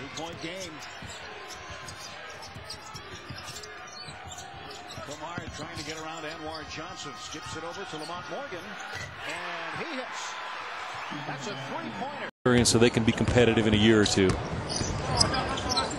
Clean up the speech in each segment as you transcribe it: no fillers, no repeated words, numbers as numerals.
Two-point game. Lamar trying to get around Anwar Johnson. Skips it over to Lamont Morgan. And he hits. That's a three-pointer. So they can be competitive in a year or two.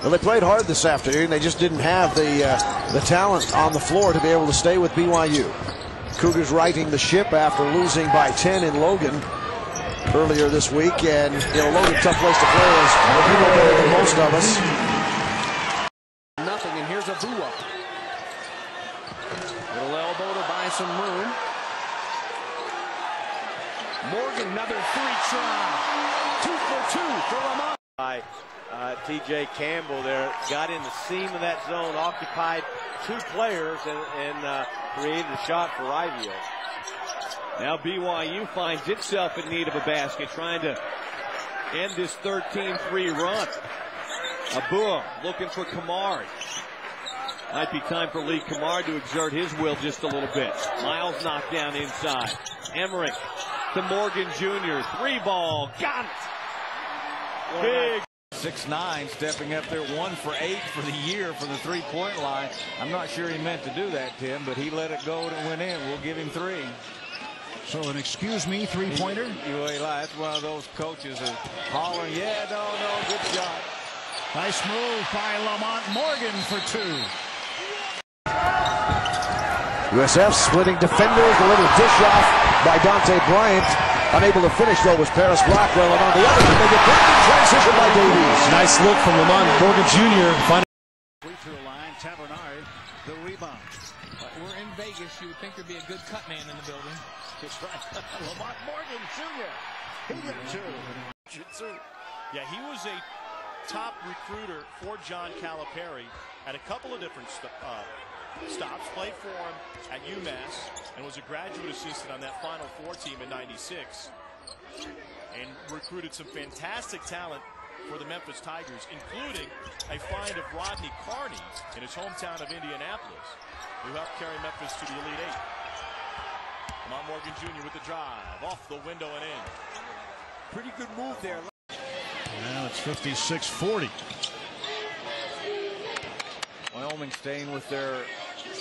Well, they played hard this afternoon. They just didn't have the talent on the floor to be able to stay with BYU. Cougars righting the ship after losing by 10 in Logan earlier this week. And, you know, Logan, tough place to play, as you know better than most of us. Nothing, and here's a boo-up. Little elbow to buy some room. Morgan, another three try. 2 for 2 for Lamont. TJ Campbell there got in the seam of that zone, occupied two players, and created a shot for Ivy. Now BYU finds itself in need of a basket, trying to end this 13-3 run. Abua looking for Kamari. Might be time for Lee Kamari to exert his will just a little bit. Miles knocked down inside. Emmerich to Morgan Jr. Three ball. Got it. Big. 6'9", stepping up there, 1 for 8 for the year from the three-point line. I'm not sure he meant to do that, Tim, but he let it go and it went in. We'll give him 3. So an excuse me three-pointer? That's one of those coaches who's hollering, yeah, no, good shot. Nice move by Lamont Morgan for 2. USF splitting defenders, a little dish off by Dante Bryant. Unable to finish, though, was Paris Blackwell, and on the other end, they get back in transition by Davies. Nice look from Lamont Morgan Jr. Free throw line, Tavernari, the rebound. We're in Vegas. You would think there'd be a good cut man in the building. That's right. Lamont Morgan Jr. He hit 2. Yeah, he was a top recruiter for John Calipari at a couple of different stops. Played for him at UMass and was a graduate assistant on that Final Four team in '96, and recruited some fantastic talent for the Memphis Tigers, including a find of Rodney Carney in his hometown of Indianapolis, who helped carry Memphis to the Elite Eight. Lamont Morgan Jr. with the drive, off the window and in. Pretty good move there. Now it's 56-40. Wyoming staying with their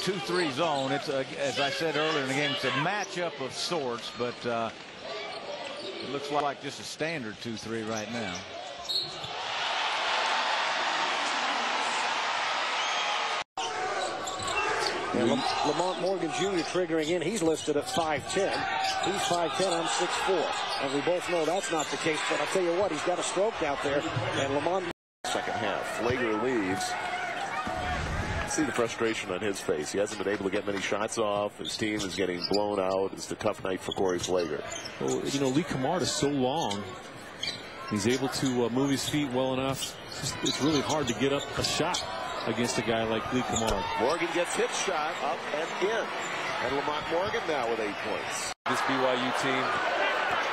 2-3 zone. It's as I said earlier in the game, it's a matchup of sorts, but it looks like just a standard 2-3 right now. And Lamont Morgan Jr. triggering in. He's listed at 5'10". He's 5'10", I'm 6'4". And we both know that's not the case, but I'll tell you what, he's got a stroke out there. And Lamont. Second half, Flager leaves. See the frustration on his face. He hasn't been able to get many shots off. His team is getting blown out. It's a tough night for Corey Flager. Well, you know, Lee Kamard is so long. He's able to move his feet well enough. It's really hard to get up a shot against a guy like Lee Kamard. Morgan gets his shot up and in. And Lamont Morgan now with 8 points. This BYU team,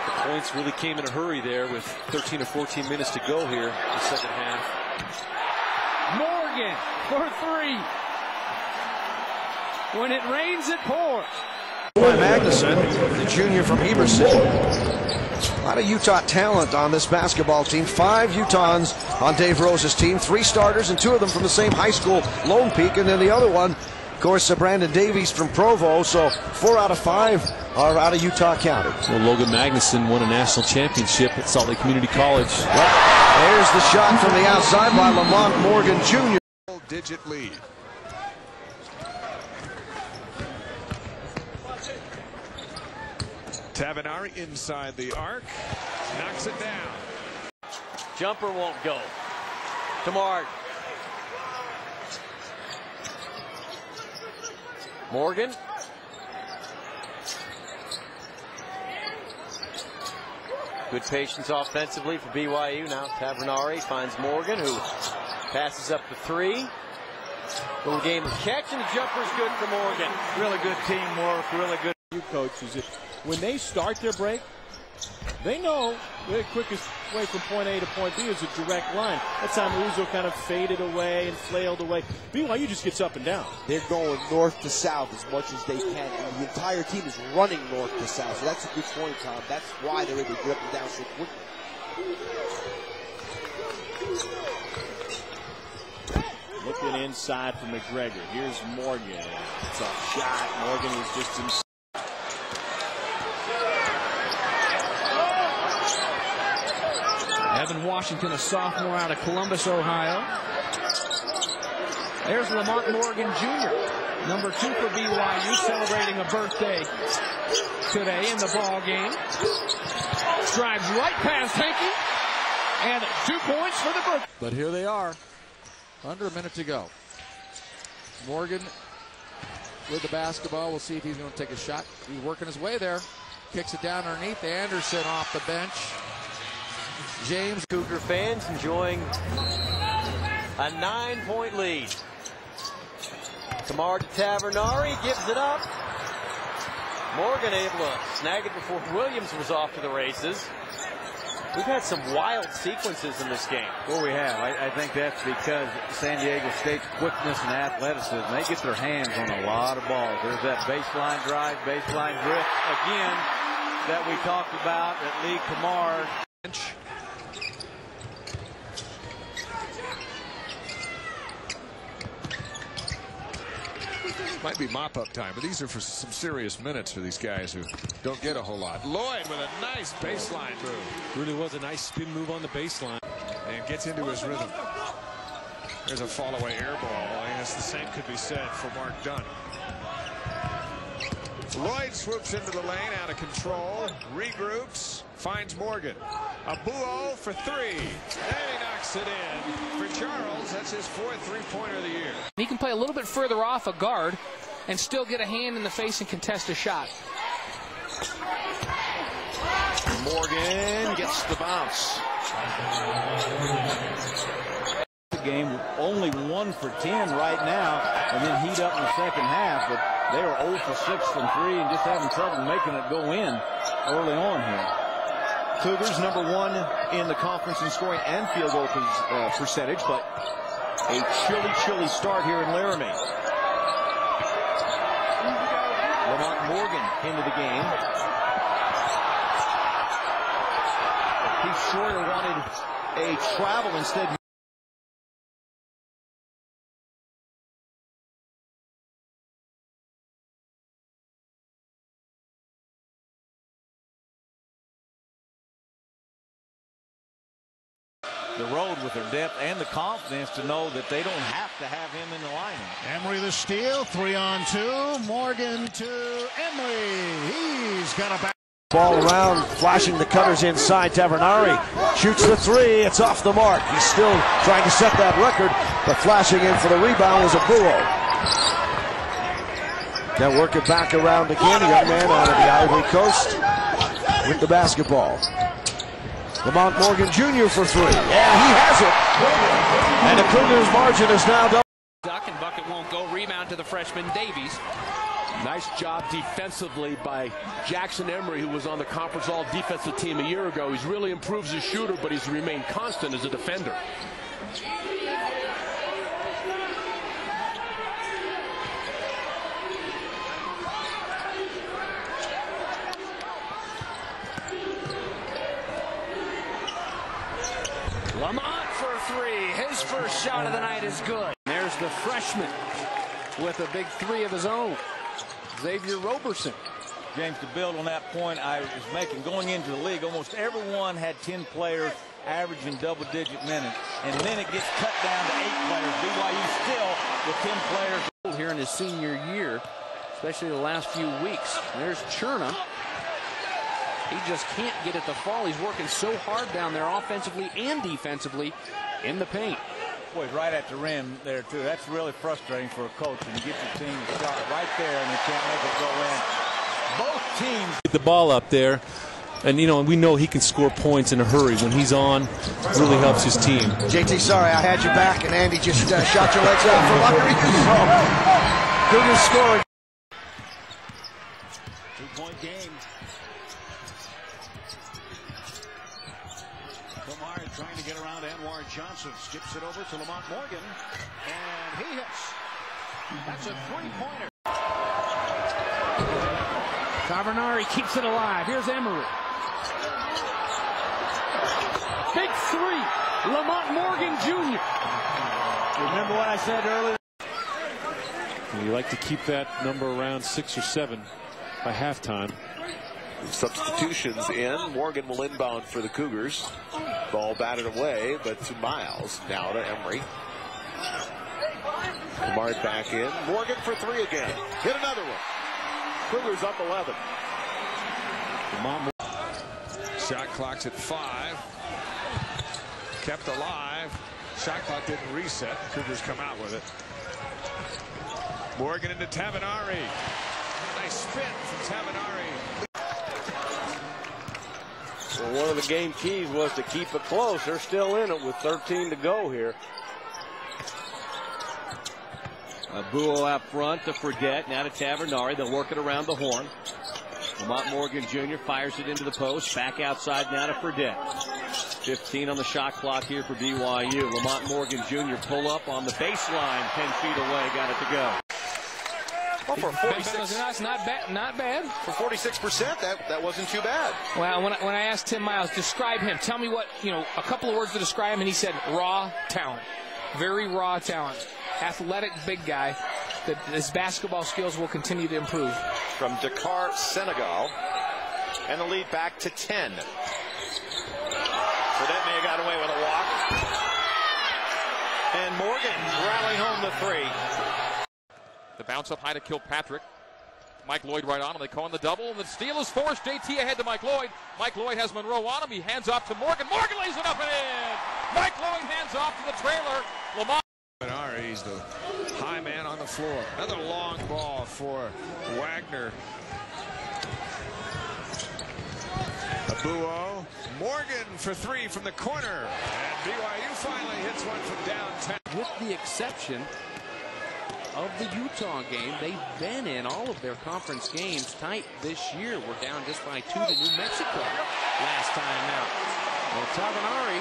the points really came in a hurry there with 13 or 14 minutes to go here in the second half. Morgan for 3. When it rains, it pours. Magnuson, the junior from Heberson. A lot of Utah talent on this basketball team. 5 Utahns on Dave Rose's team. 3 starters, and 2 of them from the same high school, Lone Peak, and then the other one, of course, Brandon Davies from Provo. So 4 out of 5 are out of Utah County. Well, Logan Magnuson won a national championship at Salt Lake Community College. Yep. There's the shot from the outside by Lamont Morgan Jr. Digit lead. Tavernari inside the arc, knocks it down. Jumper won't go. Kamard. Morgan. Good patience offensively for BYU. Now Tavernari finds Morgan, who passes up the 3. Little game of catch, and the jumper's good for Morgan. Really good teamwork, really good. Coaches, when they start their break, they know the quickest way from point A to point B is a direct line. That time Uzo kind of faded away and flailed away. BYU just gets up and down. They're going north to south as much as they can. And the entire team is running north to south. So that's a good point, Tom. That's why they're able to get up and down so quickly. inside for McGregor. Here's Morgan. It's a shot. Morgan was just in. Evan Washington, a sophomore out of Columbus, Ohio. There's Lamont Morgan Jr., number 2 for BYU, celebrating a birthday today in the ball game. Drives right past Hankey, and 2 points for the birthday. But here they are, under a minute to go. Morgan with the basketball. We'll see if he's going to take a shot. He's working his way there. Kicks it down underneath. Anderson off the bench. James. Cougar fans enjoying a 9-point lead. Kamar to Tavernari, gives it up. Morgan able to snag it before Williams was off to the races. We've had some wild sequences in this game. Well, we have. I think that's because San Diego State's quickness and athleticism. They get their hands on a lot of balls. There's that baseline drive, baseline drift again that we talked about that Lee Kamar. Might be mop-up time, but these are for some serious minutes for these guys who don't get a whole lot. Lloyd with a nice baseline move. Really was a nice spin move on the baseline. And gets into his rhythm. There's a fall-away air ball. I guess the same could be said for Mark Dunn. Lloyd swoops into the lane, out of control, regroups, finds Morgan. Abuo for 3, and he knocks it in. For Charles, that's his 4th three-pointer of the year. He can play a little bit further off a guard and still get a hand in the face and contest a shot. Morgan gets the bounce. The game only 1 for 10 right now, and then heat up in the second half. But they are 0 for 6 from 3 and just having trouble making it go in early on here. Cougars number 1 in the conference in scoring and field goal percentage, but a chilly start here in Laramie. Lamont Morgan into the game. Pete Shorter wanted a travel instead. The road with their depth and the confidence to know that they don't have to have him in the lineup. Emery the steal, 3-on-2. Morgan to Emery. He's got a back. Ball around, flashing the cutters inside. Tavernari shoots the 3. It's off the mark. He's still trying to set that record, but flashing in for the rebound was Abuo. Now work it back around again. A young man out of the Ivory Coast with the basketball. Lamont Morgan Jr. for 3. Yeah, he has it. And the Cougars' margin is now double. Duck and bucket won't go. Rebound to the freshman Davies. Nice job defensively by Jackson Emery, who was on the conference all defensive team a year ago. He's really improved as a shooter, but he's remained constant as a defender. Lamont for 3. His first shot of the night is good. There's the freshman with a big 3 of his own, Xavier Roberson. James, to build on that point I was making, going into the league, almost everyone had 10 players averaging double-digit minutes, and then it gets cut down to 8 players. BYU still with 10 players. Here in his senior year, especially the last few weeks. There's Cherna. He just can't get it to fall. He's working so hard down there offensively and defensively in the paint. Boy, right at the rim there, too. That's really frustrating for a coach when you get your team to shot right there and they can't make it go in. Both teams Get the ball up there. And, you know, we know he can score points in a hurry. When he's on, it really helps his team. JT, sorry, I had you back, and Andy just shot your legs out from under you. Cougars scoring. 2-point game. Kumar trying to get around Anwar Johnson. Skips it over to Lamont Morgan. And he hits. That's a 3-pointer. Tavernari keeps it alive. Here's Emery. Big 3. Lamont Morgan Jr. Remember what I said earlier? And you like to keep that number around 6 or 7 by halftime. Substitutions in. Morgan will inbound for the Cougars. Ball batted away, but to Miles. Now to Emery. Kamard back in. Morgan for 3 again. Hit another one. Cougars up 11. Shot clock's at 5. Kept alive. Shot clock didn't reset. Cougars come out with it. Morgan into Tavanari. Nice spin from Tavanari. Well, one of the game keys was to keep it close. They're still in it with 13 to go here. Buo out front to Fredette. Now to Tavanari. They'll work it around the horn. Lamont Morgan Jr. fires it into the post. Back outside now to Fredette. 15 on the shot clock here for BYU. Lamont Morgan Jr. pull up on the baseline. 10 feet away. Got it to go. Well, for 46, that's not bad. For 46%, that wasn't too bad. Well, when I asked Tim Miles, describe him. Tell me what, a couple of words to describe him, and he said raw talent. Very raw talent. Athletic big guy. That his basketball skills will continue to improve. From Dakar, Senegal, and the lead back to 10. Fredette may have got away with a walk. And Morgan rallying home the 3. The bounce up high to Kilpatrick. Mike Lloyd right on him. They call him the double, and the steal is forced. JT ahead to Mike Lloyd. Mike Lloyd has Monroe on him. He hands off to Morgan. Morgan lays it up and in. Mike Lloyd hands off to the trailer. Lamont. He's the high man on the floor. Another long ball for Wagner. Buo. Morgan for 3 from the corner. And BYU finally hits one from downtown. With the exception of the Utah game, they've been in all of their conference games tight this year. We're down just by 2 to New Mexico last time out. Well, Tavanari.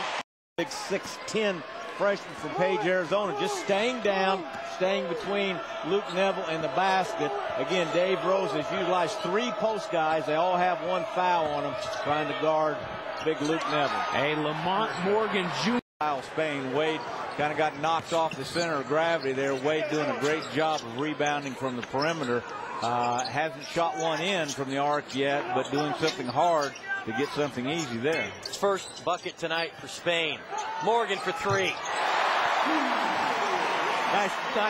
Big 6'10" freshman from Page, Arizona, just staying down, staying between Luke Neville and the basket. Again, Dave Rose has utilized 3 post guys. They all have 1 foul on them, trying to guard big Luke Neville. Hey, Lamont Morgan Jr. Spain. Wade kind of got knocked off the center of gravity there. Wade doing a great job of rebounding from the perimeter. Hasn't shot one in from the arc yet, but doing something hard to get something easy there. First bucket tonight for Spain. Morgan for 3. Nice